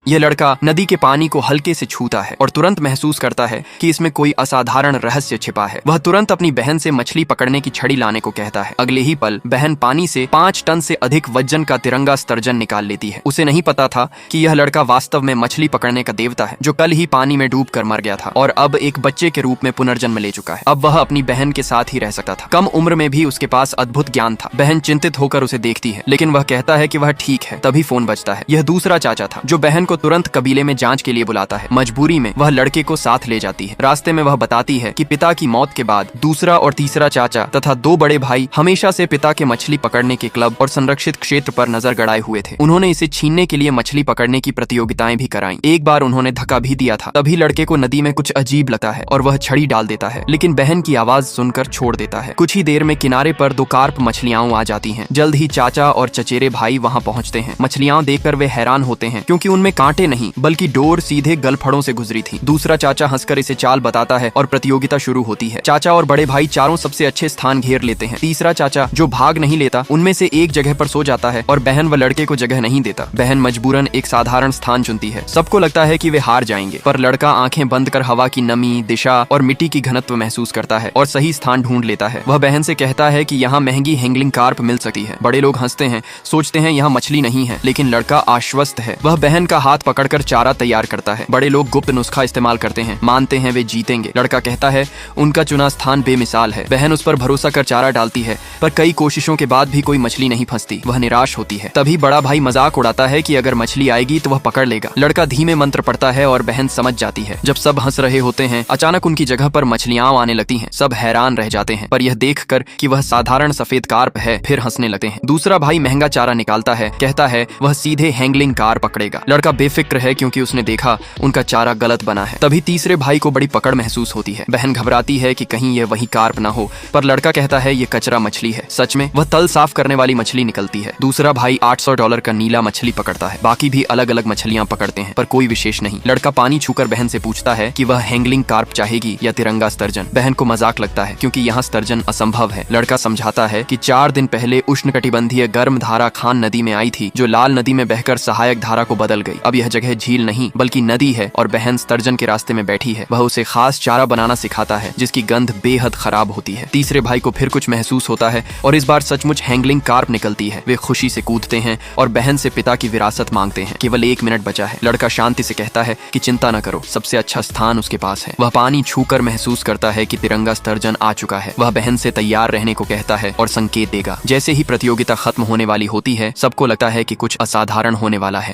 यह लड़का नदी के पानी को हल्के से छूता है और तुरंत महसूस करता है कि इसमें कोई असाधारण रहस्य छिपा है। वह तुरंत अपनी बहन से मछली पकड़ने की छड़ी लाने को कहता है। अगले ही पल बहन पानी से 5 टन से अधिक वजन का तिरंगा स्टर्जन निकाल लेती है। उसे नहीं पता था कि यह लड़का वास्तव में मछली पकड़ने का देवता है, जो कल ही पानी में डूब कर मर गया था और अब एक बच्चे के रूप में पुनर्जन्म ले चुका है। अब वह अपनी बहन के साथ ही रह सकता था। कम उम्र में भी उसके पास अद्भुत ज्ञान था। बहन चिंतित होकर उसे देखती है, लेकिन वह कहता है कि वह ठीक है। तभी फोन बजता है। यह दूसरा चाचा था, जो बहन को तुरंत कबीले में जांच के लिए बुलाता है। मजबूरी में वह लड़के को साथ ले जाती है। रास्ते में वह बताती है कि पिता की मौत के बाद दूसरा और तीसरा चाचा तथा 2 बड़े भाई हमेशा से पिता के मछली पकड़ने के क्लब और संरक्षित क्षेत्र पर नजर गड़ाए हुए थे। उन्होंने इसे छीनने के लिए मछली पकड़ने की प्रतियोगिताएं भी कराई। एक बार उन्होंने धक्का भी दिया था। तभी लड़के को नदी में कुछ अजीब लगता है और वह छड़ी डाल देता है, लेकिन बहन की आवाज सुनकर छोड़ देता है। कुछ ही देर में किनारे पर 2 कार्प मछलियां आ जाती हैं। जल्द ही चाचा और चचेरे भाई वहां पहुंचते हैं। मछलियां देखकर वे हैरान होते हैं, क्योंकि उनमें कांटे नहीं बल्कि डोर सीधे गलफड़ों से गुजरी थी। दूसरा चाचा हंसकर इसे चाल बताता है और प्रतियोगिता शुरू होती है। चाचा और बड़े भाई चारों सबसे अच्छे स्थान घेर लेते हैं। तीसरा चाचा, जो भाग नहीं लेता, उनमें से एक जगह पर सो जाता है और बहन व लड़के को जगह नहीं देता। बहन मजबूरन एक साधारण स्थान चुनती है। सबको लगता है कि वे हार जाएंगे, पर लड़का आंखें बंद कर हवा की नमी, दिशा और मिट्टी की घनत्व महसूस करता है और सही स्थान ढूंढ लेता है। वह बहन से कहता है कि यहाँ महंगी हैंगलिंग कार्प मिल सकती है। बड़े लोग हंसते हैं, सोचते हैं यहाँ मछली नहीं है, लेकिन लड़का आश्वस्त है। वह बहन का हाथ पकड़कर चारा तैयार करता है। बड़े लोग गुप्त नुस्खा इस्तेमाल करते हैं, मानते हैं वे जीतेंगे। लड़का कहता है उनका चुना स्थान बेमिसाल है। बहन उस पर भरोसा कर चारा डालती है, पर कई कोशिशों के बाद भी कोई मछली नहीं फंसती। वह निराश होती है। तभी बड़ा भाई मजाक उड़ाता है कि अगर मछली आएगी तो वह पकड़ लेगा। लड़का धीमे मंत्र पढ़ता है और बहन समझ जाती है। जब सब हंस रहे होते हैं, अचानक उनकी जगह पर मछलियां आने लगती हैं। सब हैरान रह जाते हैं, पर यह देखकर कि वह साधारण सफेद कार्प है, फिर हंसने लगते हैं। दूसरा भाई महंगा चारा निकालता है, कहता है वह सीधे हैंगलिंग कार्प पकड़ेगा। लड़का बेफिक्र है, क्योंकि उसने देखा उनका चारा गलत बना है। तभी तीसरे भाई को बड़ी पकड़ महसूस होती है। बहन घबराती है कि कहीं यह वही कार्प ना हो, पर लड़का कहता है ये कचरा मछली है। सच में वह तल साफ करने वाली मछली निकलती है। दूसरा भाई $800 का नीला मछली पकड़ता है। बाकी भी अलग अलग मछलियां पकड़ते हैं, पर कोई विशेष नहीं। लड़का पानी छूकर बहन से पूछता है कि वह हैंगलिंग कार्प चाहेगी या तिरंगा स्टर्जन। बहन को मजाक लगता है, क्योंकि यहाँ स्टर्जन असंभव है। लड़का समझाता है कि 4 दिन पहले उष्णकटिबंधीय गर्म धारा खान नदी में आई थी, जो लाल नदी में बहकर सहायक धारा को बदल गई। अब यह जगह झील नहीं बल्कि नदी है और बहन स्टर्जन के रास्ते में बैठी है। वह उसे खास चारा बनाना सिखाता है, जिसकी गंध बेहद खराब होती है। तीसरे भाई को फिर कुछ महसूस होता है और इस बार सचमुच हैंगलिंग कार्प निकलती है। वे खुशी से कूदते हैं और बहन से पिता की विरासत मांगते हैं। केवल 1 मिनट बचा है। लड़का शांति से कहता है कि चिंता न करो, सबसे अच्छा स्थान उसके पास है। वह पानी छूकर महसूस करता है कि तिरंगा स्टर्जन आ चुका है। वह बहन से तैयार रहने को कहता है और संकेत देगा। जैसे ही प्रतियोगिता खत्म होने वाली होती है, सबको लगता है कि कुछ असाधारण होने वाला है।